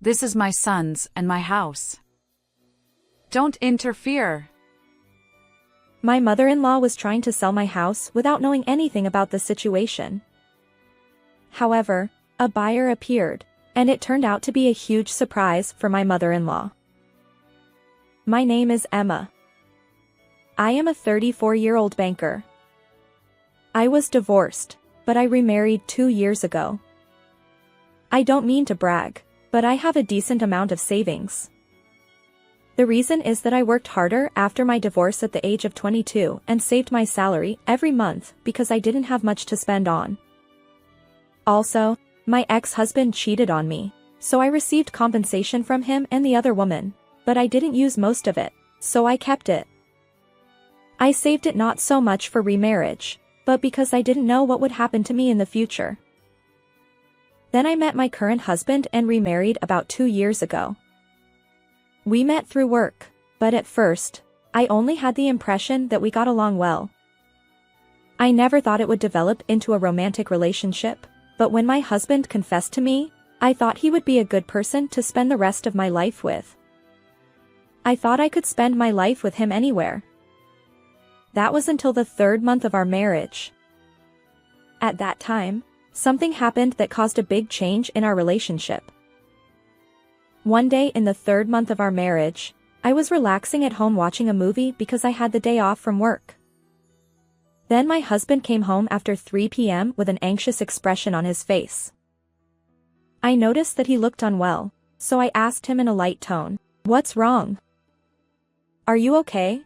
This is my son's and my house. Don't interfere. My mother-in-law was trying to sell my house without knowing anything about the situation. However, a buyer appeared, and it turned out to be a huge surprise for my mother-in-law. My name is Emma. I am a 34-year-old banker. I was divorced, but I remarried 2 years ago. I don't mean to brag, but I have a decent amount of savings. The reason is that I worked harder after my divorce at the age of 22 and saved my salary every month because I didn't have much to spend on. Also, my ex-husband cheated on me, so I received compensation from him and the other woman, but I didn't use most of it, so I kept it. I saved it not so much for remarriage, but because I didn't know what would happen to me in the future. Then I met my current husband and remarried about 2 years ago. We met through work, but at first, I only had the impression that we got along well. I never thought it would develop into a romantic relationship, but when my husband confessed to me, I thought he would be a good person to spend the rest of my life with. I thought I could spend my life with him anywhere. That was until the 3rd month of our marriage. At that time, something happened that caused a big change in our relationship. One day in the 3rd month of our marriage, I was relaxing at home watching a movie because I had the day off from work. Then my husband came home after 3 p.m. with an anxious expression on his face. I noticed that he looked unwell, so I asked him in a light tone, "What's wrong? Are you okay?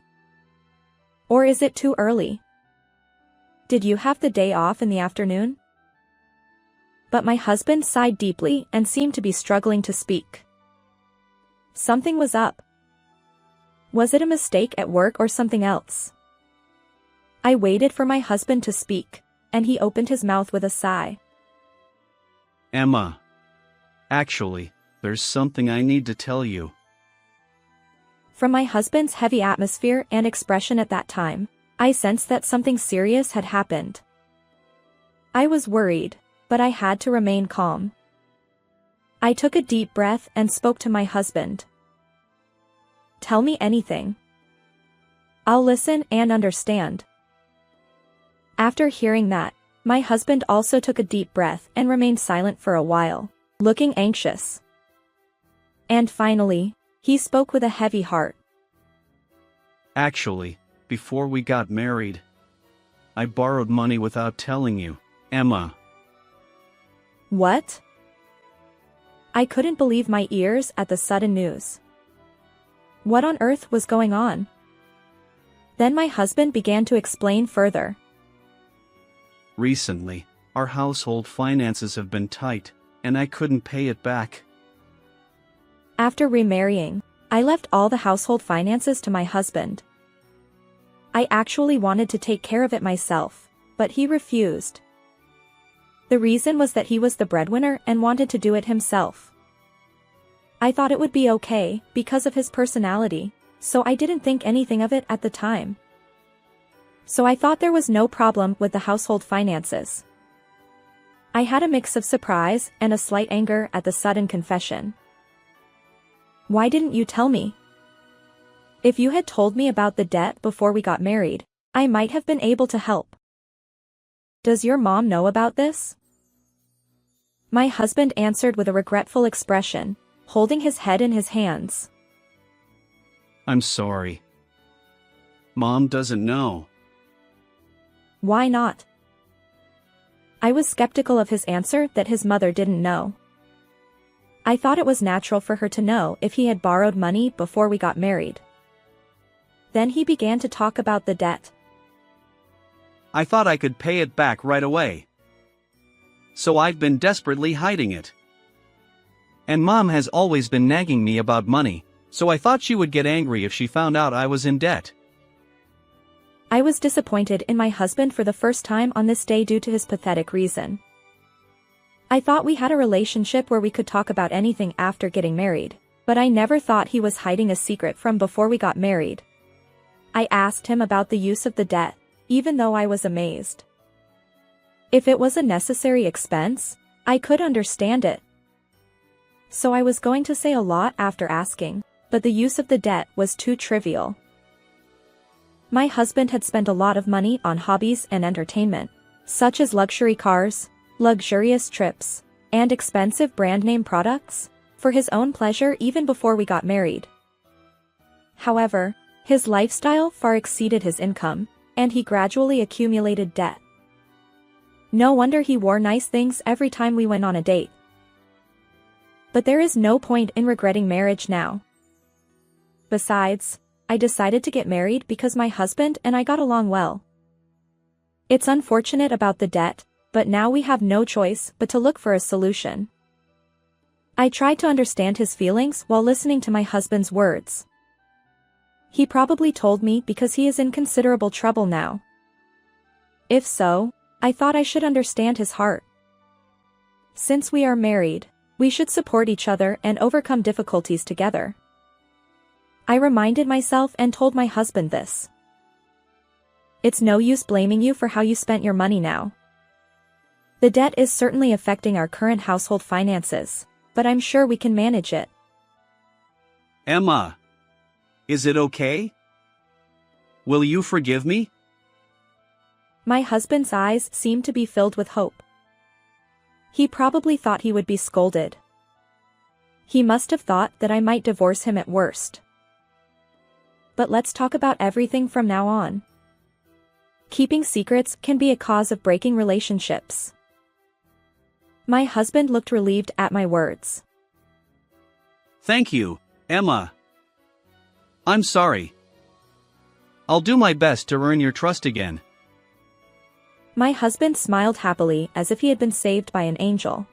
Or is it too early? Did you have the day off in the afternoon?" But my husband sighed deeply and seemed to be struggling to speak. Something was up. Was it a mistake at work or something else? I waited for my husband to speak, and he opened his mouth with a sigh. Emma. Actually, there's something I need to tell you. From my husband's heavy atmosphere and expression at that time, I sensed that something serious had happened. I was worried, but I had to remain calm. I took a deep breath and spoke to my husband. "Tell me anything. I'll listen and understand." After hearing that, my husband also took a deep breath and remained silent for a while, looking anxious. And finally, he spoke with a heavy heart. Actually, before we got married, I borrowed money without telling you, Emma. What? I couldn't believe my ears at the sudden news. What on earth was going on? Then my husband began to explain further. Recently, our household finances have been tight, and I couldn't pay it back. After remarrying, I left all the household finances to my husband. I actually wanted to take care of it myself, but he refused. The reason was that he was the breadwinner and wanted to do it himself. I thought it would be okay because of his personality, so I didn't think anything of it at the time. So I thought there was no problem with the household finances. I had a mix of surprise and a slight anger at the sudden confession. Why didn't you tell me? If you had told me about the debt before we got married, I might have been able to help. Does your mom know about this? My husband answered with a regretful expression, holding his head in his hands. I'm sorry. Mom doesn't know. Why not? I was skeptical of his answer that his mother didn't know. I thought it was natural for her to know if he had borrowed money before we got married. Then he began to talk about the debt. I thought I could pay it back right away. So I've been desperately hiding it. And Mom has always been nagging me about money, so I thought she would get angry if she found out I was in debt. I was disappointed in my husband for the first time on this day due to his pathetic reason. I thought we had a relationship where we could talk about anything after getting married, but I never thought he was hiding a secret from before we got married. I asked him about the use of the debt, even though I was amazed. If it was a necessary expense, I could understand it. So I was going to say a lot after asking, but the use of the debt was too trivial. My husband had spent a lot of money on hobbies and entertainment, such as luxury cars, luxurious trips, and expensive brand name products, for his own pleasure even before we got married. However, his lifestyle far exceeded his income, and he gradually accumulated debt. No wonder he wore nice things every time we went on a date. But there is no point in regretting marriage now. Besides, I decided to get married because my husband and I got along well. It's unfortunate about the debt, but now we have no choice but to look for a solution. I tried to understand his feelings while listening to my husband's words. He probably told me because he is in considerable trouble now. If so, I thought I should understand his heart. Since we are married, we should support each other and overcome difficulties together. I reminded myself and told my husband this. It's no use blaming you for how you spent your money now. The debt is certainly affecting our current household finances, but I'm sure we can manage it. Emma, is it okay? Will you forgive me? My husband's eyes seemed to be filled with hope. He probably thought he would be scolded. He must have thought that I might divorce him at worst. But let's talk about everything from now on. Keeping secrets can be a cause of breaking relationships. My husband looked relieved at my words. Thank you, Emma. I'm sorry. I'll do my best to earn your trust again. My husband smiled happily as if he had been saved by an angel.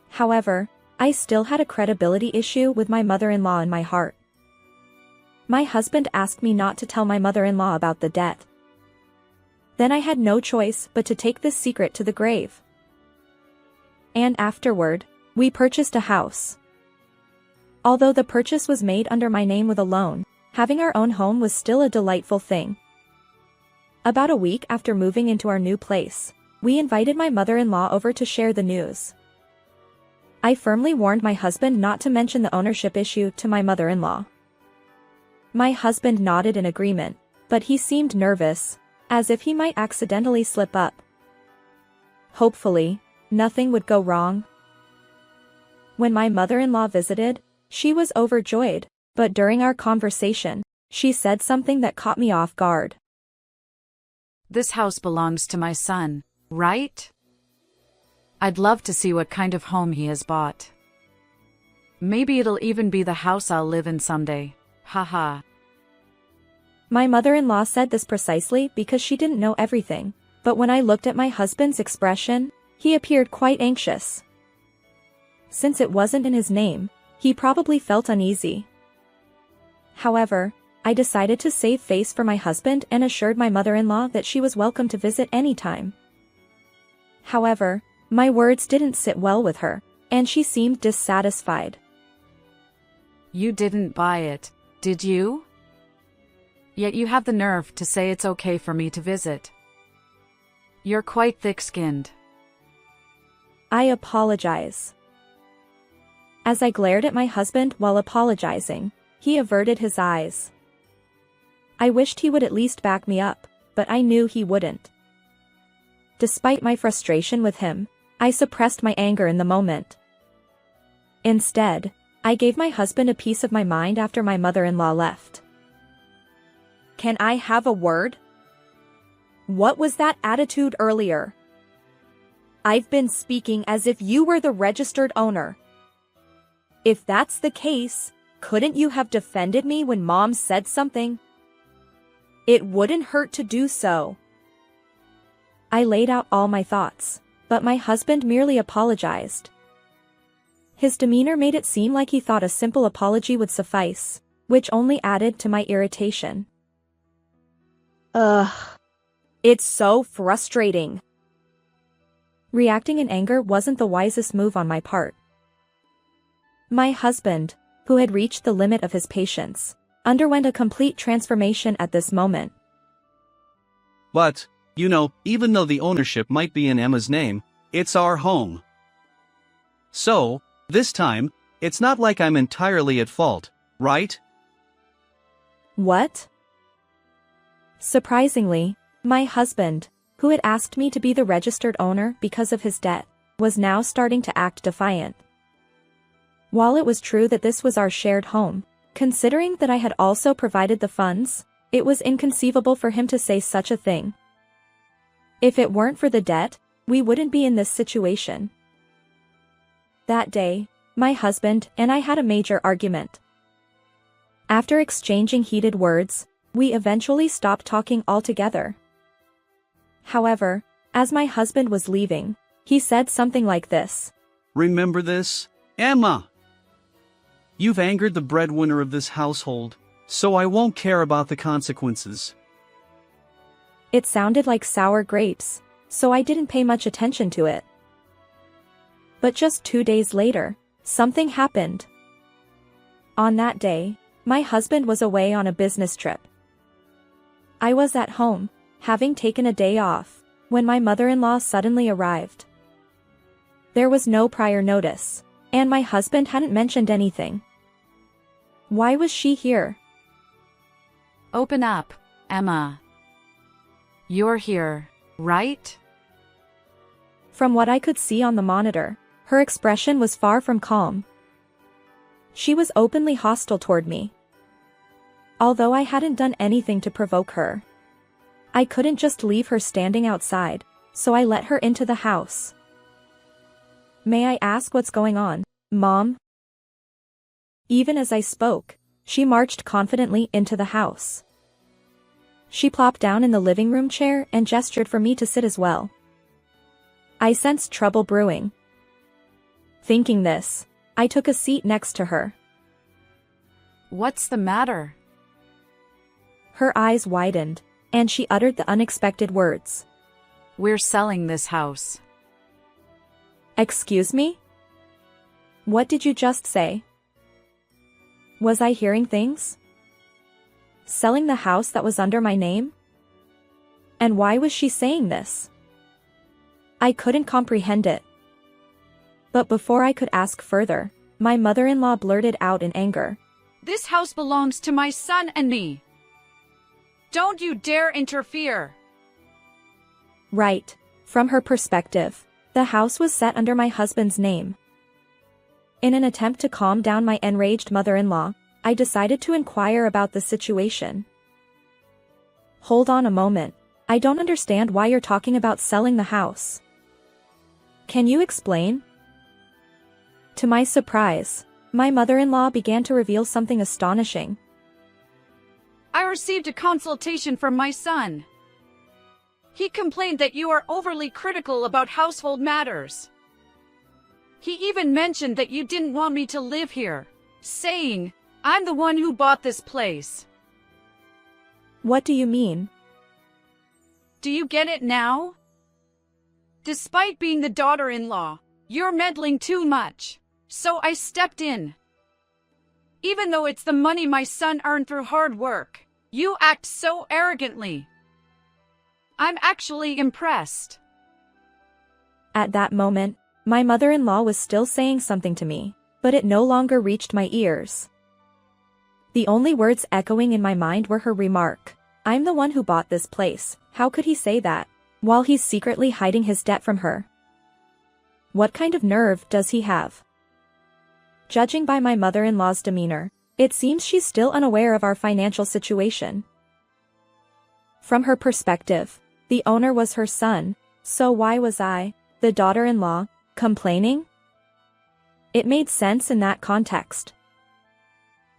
However, I still had a credibility issue with my mother-in-law in my heart. My husband asked me not to tell my mother-in-law about the debt. Then I had no choice but to take this secret to the grave. And afterward, we purchased a house. Although the purchase was made under my name with a loan, having our own home was still a delightful thing. About a week after moving into our new place, we invited my mother-in-law over to share the news. I firmly warned my husband not to mention the ownership issue to my mother-in-law. My husband nodded in agreement, but he seemed nervous, as if he might accidentally slip up. Hopefully, nothing would go wrong. When my mother-in-law visited, she was overjoyed, but during our conversation, she said something that caught me off guard. This house belongs to my son, right? I'd love to see what kind of home he has bought. Maybe it'll even be the house I'll live in someday. Haha. My mother-in-law said this precisely because she didn't know everything, but when I looked at my husband's expression, he appeared quite anxious. Since it wasn't in his name, he probably felt uneasy. However, I decided to save face for my husband and assured my mother-in-law that she was welcome to visit anytime. However, my words didn't sit well with her, and she seemed dissatisfied. You didn't buy it, did you? Yet you have the nerve to say it's okay for me to visit. You're quite thick-skinned. I apologize. As I glared at my husband while apologizing, he averted his eyes. I wished he would at least back me up, but I knew he wouldn't. Despite my frustration with him, I suppressed my anger in the moment. Instead, I gave my husband a piece of my mind after my mother-in-law left. Can I have a word? What was that attitude earlier? I've been speaking as if you were the registered owner. If that's the case, couldn't you have defended me when Mom said something? It wouldn't hurt to do so. I laid out all my thoughts, but my husband merely apologized. His demeanor made it seem like he thought a simple apology would suffice, which only added to my irritation. Ugh. It's so frustrating. Reacting in anger wasn't the wisest move on my part. My husband, who had reached the limit of his patience, underwent a complete transformation at this moment. But, even though the ownership might be in Emma's name, it's our home. So, This time, it's not like I'm entirely at fault, right? What? Surprisingly, my husband, who had asked me to be the registered owner because of his debt, was now starting to act defiant. While it was true that this was our shared home, considering that I had also provided the funds, it was inconceivable for him to say such a thing. If it weren't for the debt, we wouldn't be in this situation. That day, my husband and I had a major argument. After exchanging heated words, we eventually stopped talking altogether. However, as my husband was leaving, he said something like this. Remember this, Emma? You've angered the breadwinner of this household, so I won't care about the consequences. It sounded like sour grapes, so I didn't pay much attention to it. But just 2 days later, something happened. On that day, my husband was away on a business trip. I was at home, having taken a day off, when my mother-in-law suddenly arrived. There was no prior notice, and my husband hadn't mentioned anything. Why was she here? Open up, Emma. You're here, right? From what I could see on the monitor, her expression was far from calm. She was openly hostile toward me. Although I hadn't done anything to provoke her, I couldn't just leave her standing outside, so I let her into the house. May I ask what's going on, Mom? Even as I spoke, she marched confidently into the house. She plopped down in the living room chair and gestured for me to sit as well. I sensed trouble brewing. Thinking this, I took a seat next to her. What's the matter? Her eyes widened, and she uttered the unexpected words. We're selling this house. Excuse me? What did you just say? Was I hearing things? Selling the house that was under my name? And why was she saying this? I couldn't comprehend it. But before I could ask further, my mother-in-law blurted out in anger. This house belongs to my son and me. Don't you dare interfere. Right. From her perspective, the house was set under my husband's name. In an attempt to calm down my enraged mother-in-law, I decided to inquire about the situation. Hold on a moment. I don't understand why you're talking about selling the house. Can you explain? To my surprise, my mother-in-law began to reveal something astonishing. I received a consultation from my son. He complained that you are overly critical about household matters. He even mentioned that you didn't want me to live here, saying, I'm the one who bought this place. What do you mean? Do you get it now? Despite being the daughter-in-law, you're meddling too much, so I stepped in. Even though it's the money my son earned through hard work, you act so arrogantly. I'm actually impressed. At that moment, my mother-in-law was still saying something to me, but it no longer reached my ears. The only words echoing in my mind were her remark, I'm the one who bought this place. How could he say that, while he's secretly hiding his debt from her? What kind of nerve does he have? Judging by my mother-in-law's demeanor, it seems she's still unaware of our financial situation. From her perspective, the owner was her son, so why was I, the daughter-in-law, complaining? It made sense in that context.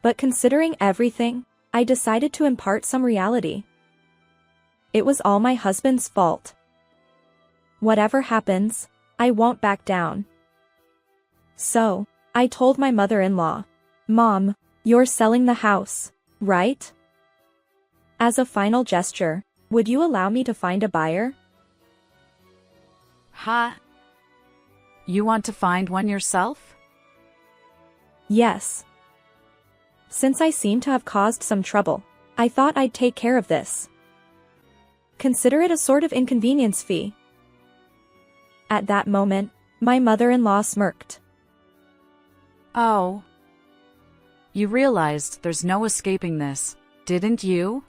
But considering everything, I decided to impart some reality. It was all my husband's fault. Whatever happens, I won't back down. So, I told my mother-in-law, Mom, you're selling the house, right? As a final gesture, would you allow me to find a buyer? Huh? You want to find one yourself? Yes. Since I seem to have caused some trouble, I thought I'd take care of this. Consider it a sort of inconvenience fee. At that moment, my mother-in-law smirked. Oh. You realized there's no escaping this, didn't you?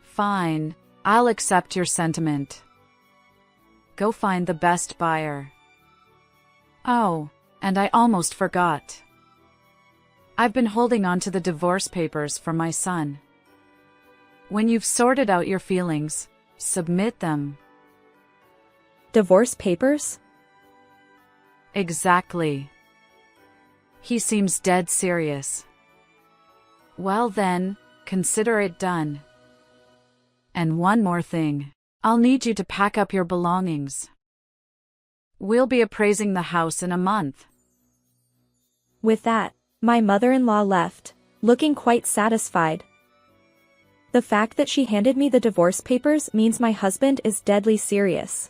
Fine, I'll accept your sentiment. Go find the best buyer. Oh, and I almost forgot. I've been holding on to the divorce papers for my son. When you've sorted out your feelings, submit them. Divorce papers? Exactly. He seems dead serious. Well then, consider it done. And one more thing. I'll need you to pack up your belongings. We'll be appraising the house in a month. With that, my mother-in-law left, looking quite satisfied. The fact that she handed me the divorce papers means my husband is deadly serious.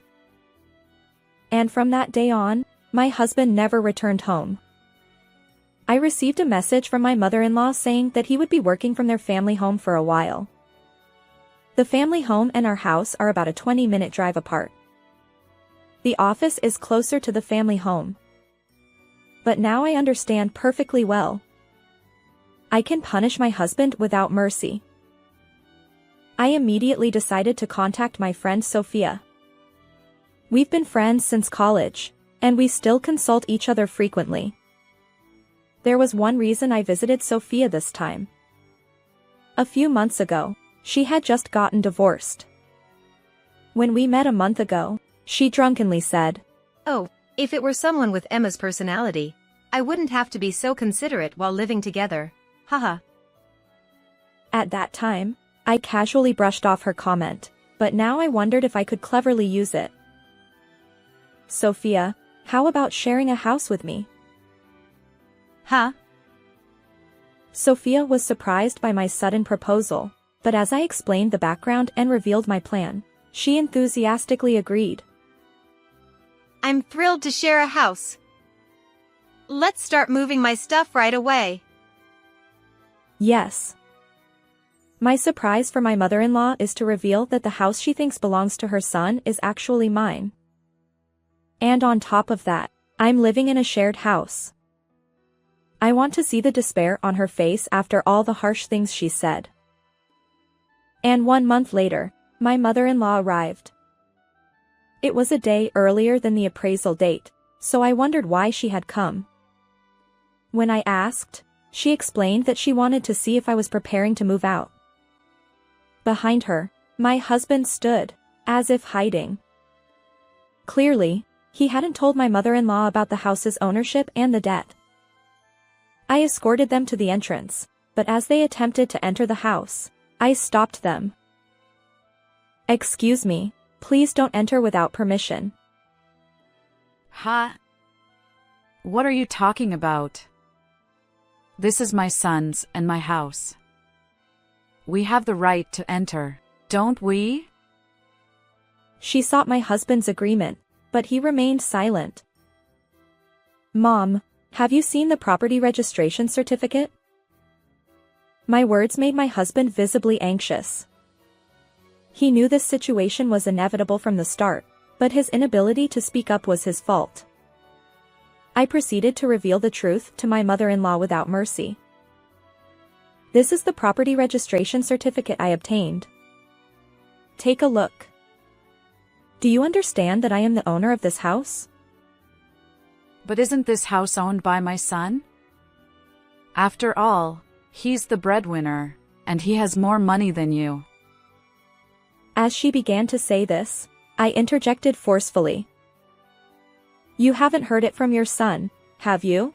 And from that day on, my husband never returned home. I received a message from my mother-in-law saying that he would be working from their family home for a while. The family home and our house are about a 20-minute drive apart. The office is closer to the family home. But now I understand perfectly well. I can punish my husband without mercy. I immediately decided to contact my friend Sophia. We've been friends since college, and we still consult each other frequently. There was one reason I visited Sophia this time. A few months ago, she had just gotten divorced. When we met a month ago, she drunkenly said, "Oh, if it were someone with Emma's personality, I wouldn't have to be so considerate while living together. Haha." At that time, I casually brushed off her comment, but now I wondered if I could cleverly use it. "Sophia, how about sharing a house with me?" Huh? Sophia was surprised by my sudden proposal, but as I explained the background and revealed my plan, she enthusiastically agreed. I'm thrilled to share a house. Let's start moving my stuff right away. Yes. My surprise for my mother-in-law is to reveal that the house she thinks belongs to her son is actually mine. And on top of that, I'm living in a shared house. I want to see the despair on her face after all the harsh things she said. And 1 month later, my mother-in-law arrived. It was a day earlier than the appraisal date, so I wondered why she had come. When I asked, she explained that she wanted to see if I was preparing to move out. Behind her, my husband stood, as if hiding. Clearly, he hadn't told my mother-in-law about the house's ownership and the debt. I escorted them to the entrance, but as they attempted to enter the house, I stopped them. "Excuse me, please don't enter without permission." Huh? What are you talking about? This is my son's and my house. We have the right to enter, don't we? She sought my husband's agreement, but he remained silent. "Mom, have you seen the property registration certificate?" My words made my husband visibly anxious. He knew this situation was inevitable from the start, but his inability to speak up was his fault. I proceeded to reveal the truth to my mother-in-law without mercy. "This is the property registration certificate I obtained. Take a look. Do you understand that I am the owner of this house?" But isn't this house owned by my son? After all, he's the breadwinner, and he has more money than you. As she began to say this, I interjected forcefully. "You haven't heard it from your son, have you?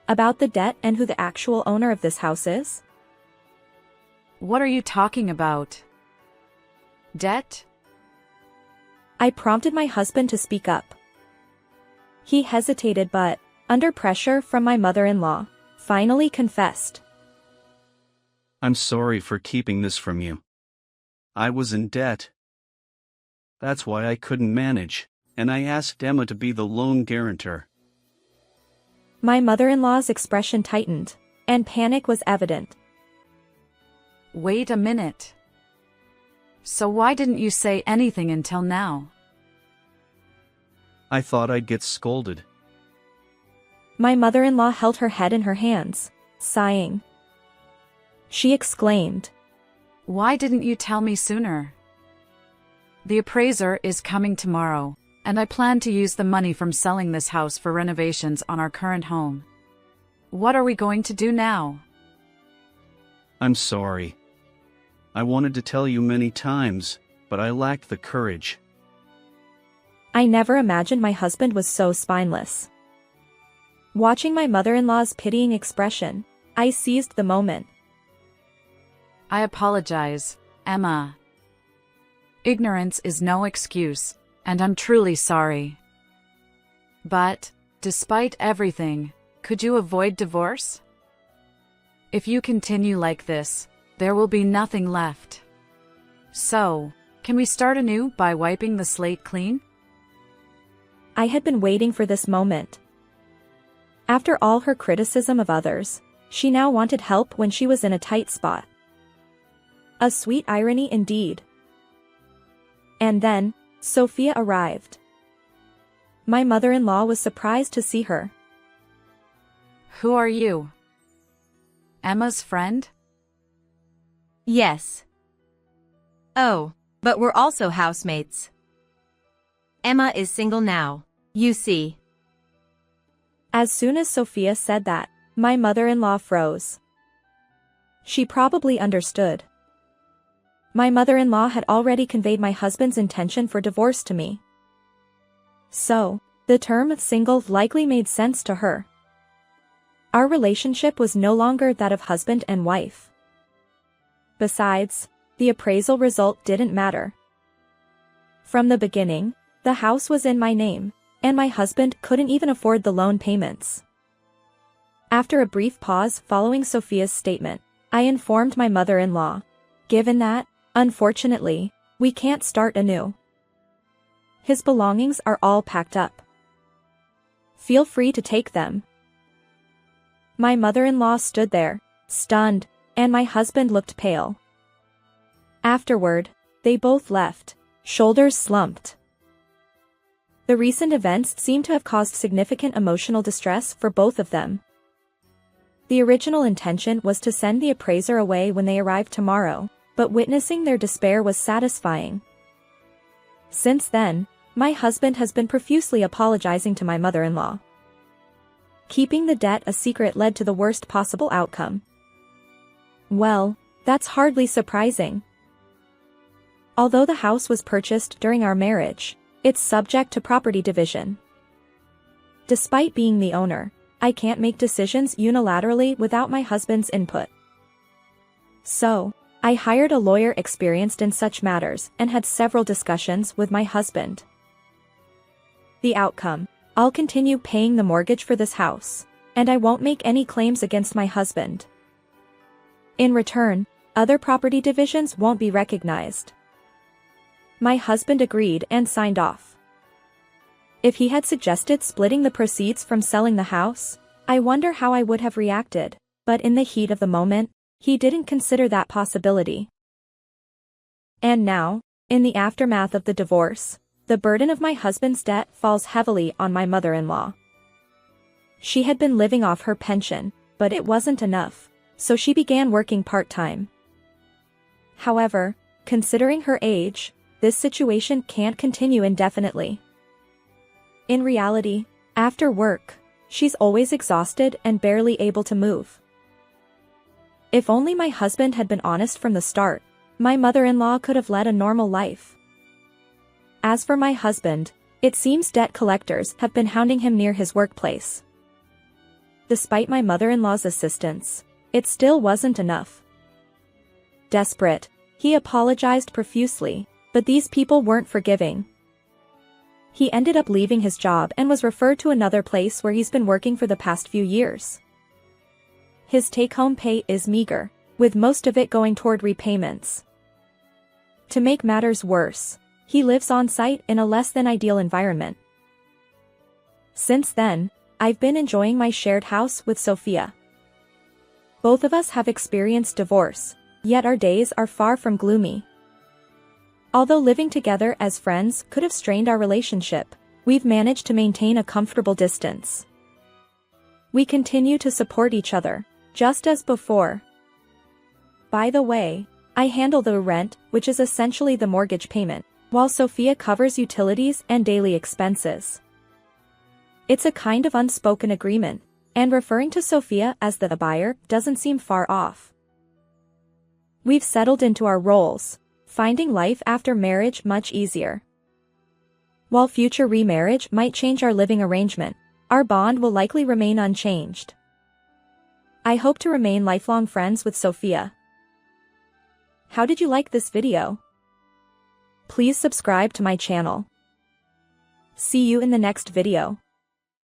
About the debt and who the actual owner of this house is?" What are you talking about? Debt? I prompted my husband to speak up. He hesitated but, under pressure from my mother-in-law, finally confessed. I'm sorry for keeping this from you. I was in debt. That's why I couldn't manage, and I asked Emma to be the loan guarantor. My mother-in-law's expression tightened, and panic was evident. Wait a minute. So why didn't you say anything until now? I thought I'd get scolded. My mother-in-law held her head in her hands, sighing. She exclaimed, Why didn't you tell me sooner? The appraiser is coming tomorrow, and I plan to use the money from selling this house for renovations on our current home. What are we going to do now? I'm sorry. I wanted to tell you many times, but I lacked the courage. I never imagined my husband was so spineless. Watching my mother-in-law's pitying expression, I seized the moment. I apologize, Emma. Ignorance is no excuse, and I'm truly sorry. But, despite everything, could you avoid divorce? If you continue like this, there will be nothing left. So, can we start anew by wiping the slate clean? I had been waiting for this moment. After all her criticism of others, she now wanted help when she was in a tight spot. A sweet irony indeed. And then, Sophia arrived. My mother-in-law was surprised to see her. Who are you? Emma's friend? Yes. Oh, but we're also housemates. Emma is single now, you see. As soon as Sophia said that, my mother-in-law froze. She probably understood. My mother-in-law had already conveyed my husband's intention for divorce to me. So, the term single likely made sense to her. Our relationship was no longer that of husband and wife. Besides, the appraisal result didn't matter. From the beginning, the house was in my name, and my husband couldn't even afford the loan payments. After a brief pause following Sophia's statement, I informed my mother-in-law. Given that, unfortunately, we can't start anew. His belongings are all packed up. Feel free to take them. My mother-in-law stood there, stunned, and my husband looked pale. Afterward, they both left, shoulders slumped. The recent events seemed to have caused significant emotional distress for both of them. The original intention was to send the appraiser away when they arrived tomorrow, but witnessing their despair was satisfying. Since then, my husband has been profusely apologizing to my mother-in-law. Keeping the debt a secret led to the worst possible outcome. Well, that's hardly surprising. Although the house was purchased during our marriage, it's subject to property division. Despite being the owner, I can't make decisions unilaterally without my husband's input. So, I hired a lawyer experienced in such matters and had several discussions with my husband. The outcome: I'll continue paying the mortgage for this house, and I won't make any claims against my husband. In return, other property divisions won't be recognized. My husband agreed and signed off. If he had suggested splitting the proceeds from selling the house, I wonder how I would have reacted, but in the heat of the moment, he didn't consider that possibility. And now, in the aftermath of the divorce, the burden of my husband's debt falls heavily on my mother-in-law. She had been living off her pension, but it wasn't enough, so she began working part-time. However, considering her age, this situation can't continue indefinitely. In reality, after work, she's always exhausted and barely able to move. If only my husband had been honest from the start, my mother-in-law could have led a normal life. As for my husband, it seems debt collectors have been hounding him near his workplace. Despite my mother-in-law's assistance, it still wasn't enough. Desperate, he apologized profusely, but these people weren't forgiving. He ended up leaving his job and was referred to another place where he's been working for the past few years. His take-home pay is meager, with most of it going toward repayments. To make matters worse, he lives on-site in a less-than-ideal environment. Since then, I've been enjoying my shared house with Sophia. Both of us have experienced divorce, yet our days are far from gloomy. Although living together as friends could have strained our relationship, we've managed to maintain a comfortable distance. We continue to support each other, just as before. By the way, I handle the rent, which is essentially the mortgage payment, while Sophia covers utilities and daily expenses. It's a kind of unspoken agreement, and referring to Sophia as the buyer doesn't seem far off. We've settled into our roles, finding life after marriage much easier. While future remarriage might change our living arrangement, our bond will likely remain unchanged. I hope to remain lifelong friends with Sophia. How did you like this video? Please subscribe to my channel. See you in the next video.